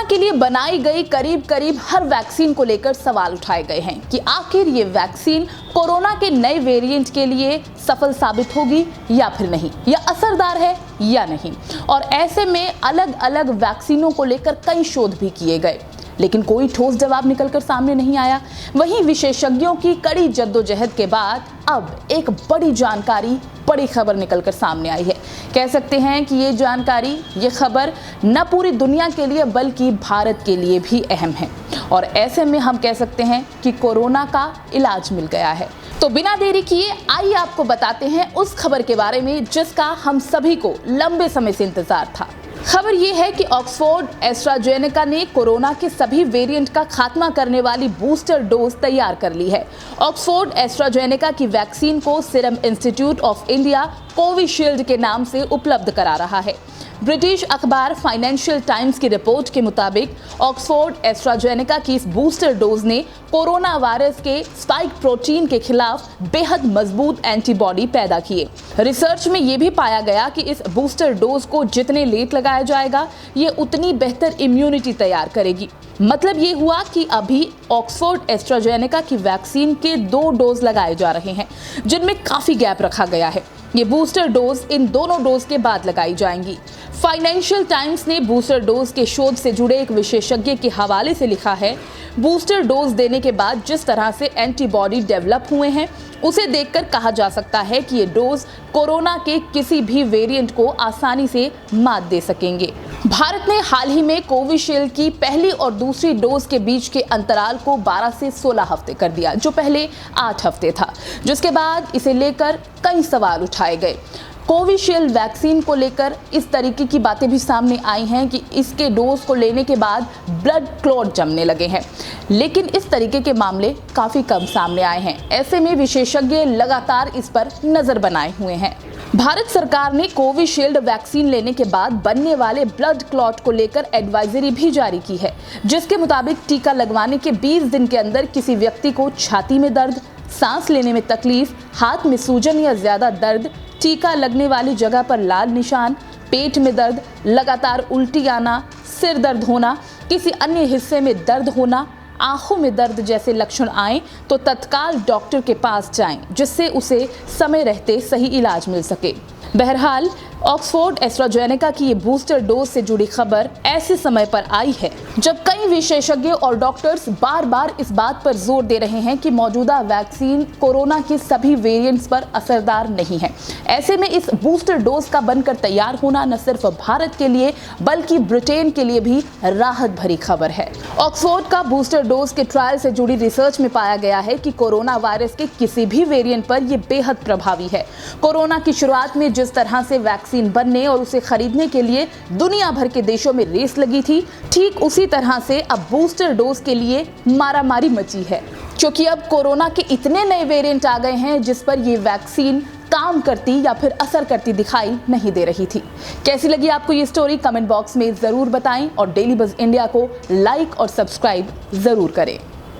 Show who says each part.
Speaker 1: के लिए बनाई गई करीब करीब हर वैक्सीन को लेकर सवाल उठाए गए हैं कि आखिर ये वैक्सीन कोरोना के नए वेरिएंट के लिए सफल साबित होगी या फिर नहीं, या असरदार है या नहीं। और ऐसे में अलग अलग वैक्सीनों को लेकर कई शोध भी किए गए, लेकिन कोई ठोस जवाब निकलकर सामने नहीं आया। वहीं विशेषज्ञों की कड़ी जद्दोजहद के बाद अब एक बड़ी जानकारी, बड़ी खबर निकलकर सामने आई है। कह सकते हैं कि ये जानकारी, ये खबर न पूरी दुनिया के लिए बल्कि भारत के लिए भी अहम है। और ऐसे में हम कह सकते हैं कि कोरोना का इलाज मिल गया है। तो बिना देरी किए आइए आपको बताते हैं उस खबर के बारे में जिसका हम सभी को लंबे समय से इंतजार था। खबर ये है कि ऑक्सफोर्ड एस्ट्राजेनेका ने कोरोना के सभी वेरिएंट का खात्मा करने वाली बूस्टर डोज तैयार कर ली है। ऑक्सफोर्ड एस्ट्राजेनेका की वैक्सीन को serum institute of India Covishield के नाम से उपलब्ध करा रहा है। ब्रिटिश अखबार फाइनेंशियल टाइम्स की रिपोर्ट के मुताबिक ऑक्सफोर्ड एस्ट्राजेनेका की इस बूस्टर डोज ने कोरोना वायरस के स्पाइक प्रोटीन के खिलाफ बेहद मजबूत एंटीबॉडी पैदा किए। रिसर्च में ये भी पाया गया कि इस बूस्टर डोज को जितने लेट लगाया जाएगा, ये उतनी बेहतर इम्यूनिटी तैयार करेगी। मतलब ये हुआ कि अभी ऑक्सफोर्ड एस्ट्राजेनेका की वैक्सीन के 2 डोज लगाए जा रहे हैं, जिनमें काफी गैप रखा गया है। ये बूस्टर डोज इन दोनों डोज के बाद लगाई जाएंगी। फाइनेंशियल टाइम्स ने बूस्टर डोज के शोध से जुड़े एक विशेषज्ञ के हवाले से लिखा है, बूस्टर डोज देने के बाद जिस तरह से एंटीबॉडी डेवलप हुए हैं, उसे देखकर कहा जा सकता है कि ये डोज कोरोना के किसी भी वेरिएंट को आसानी से मात दे सकेंगे। भारत ने हाल ही में कोविशील्ड की पहली और दूसरी डोज के बीच के अंतराल को 12 से 16 हफ्ते कर दिया, जो पहले 8 हफ्ते था, जिसके बाद इसे लेकर कई सवाल उठाए गए। कोविशील्ड वैक्सीन को लेकर इस तरीके की बातें भी सामने आई हैं कि इसके डोज को लेने के बाद ब्लड क्लॉट जमने लगे हैं, लेकिन इस तरीके के मामले काफ़ी कम सामने आए हैं। ऐसे में विशेषज्ञ लगातार इस पर नज़र बनाए हुए हैं। भारत सरकार ने कोविशील्ड वैक्सीन लेने के बाद बनने वाले ब्लड क्लॉट को लेकर एडवाइजरी भी जारी की है, जिसके मुताबिक टीका लगवाने के 20 दिन के अंदर किसी व्यक्ति को छाती में दर्द, सांस लेने में तकलीफ, हाथ में सूजन या ज़्यादा दर्द, टीका लगने वाली जगह पर लाल निशान, पेट में दर्द, लगातार उल्टी आना, सिर दर्द होना, किसी अन्य हिस्से में दर्द होना, आंखों में दर्द जैसे लक्षण आए तो तत्काल डॉक्टर के पास जाएं, जिससे उसे समय रहते सही इलाज मिल सके। बहरहाल ऑक्सफोर्ड एस्ट्राजेनेका की ये बूस्टर डोज से जुड़ी खबर ऐसे समय पर आई है जब कई विशेषज्ञ और डॉक्टर्स बार बार इस बात पर जोर दे रहे हैं कि मौजूदा वैक्सीन कोरोना के सभी वेरिएंट्स पर असरदार नहीं है। ऐसे में इस बूस्टर डोज का बनकर तैयार होना न सिर्फ भारत के लिए बल्कि ब्रिटेन के लिए भी राहत भरी खबर है। ऑक्सफोर्ड का बूस्टर डोज के ट्रायल से जुड़ी रिसर्च में पाया गया है कि कोरोना वायरस के किसी भी वेरिएंट पर यह बेहद प्रभावी है। कोरोना की शुरुआत में जिस तरह से वैक्सीन बनने और उसे खरीदने के लिए दुनिया भर के देशों में रेस लगी थी, ठीक उसी तरह से अब बूस्टर डोज के लिए मारामारी मची है, क्योंकि अब कोरोना के इतने नए वेरिएंट आ गए हैं जिस पर ये वैक्सीन काम करती या फिर असर करती दिखाई नहीं दे रही थी। कैसी लगी आपको ये स्टोरी, कमेंट बॉक्स में जरूर बताएं और डेली बज़ इंडिया को लाइक और सब्सक्राइब जरूर करें।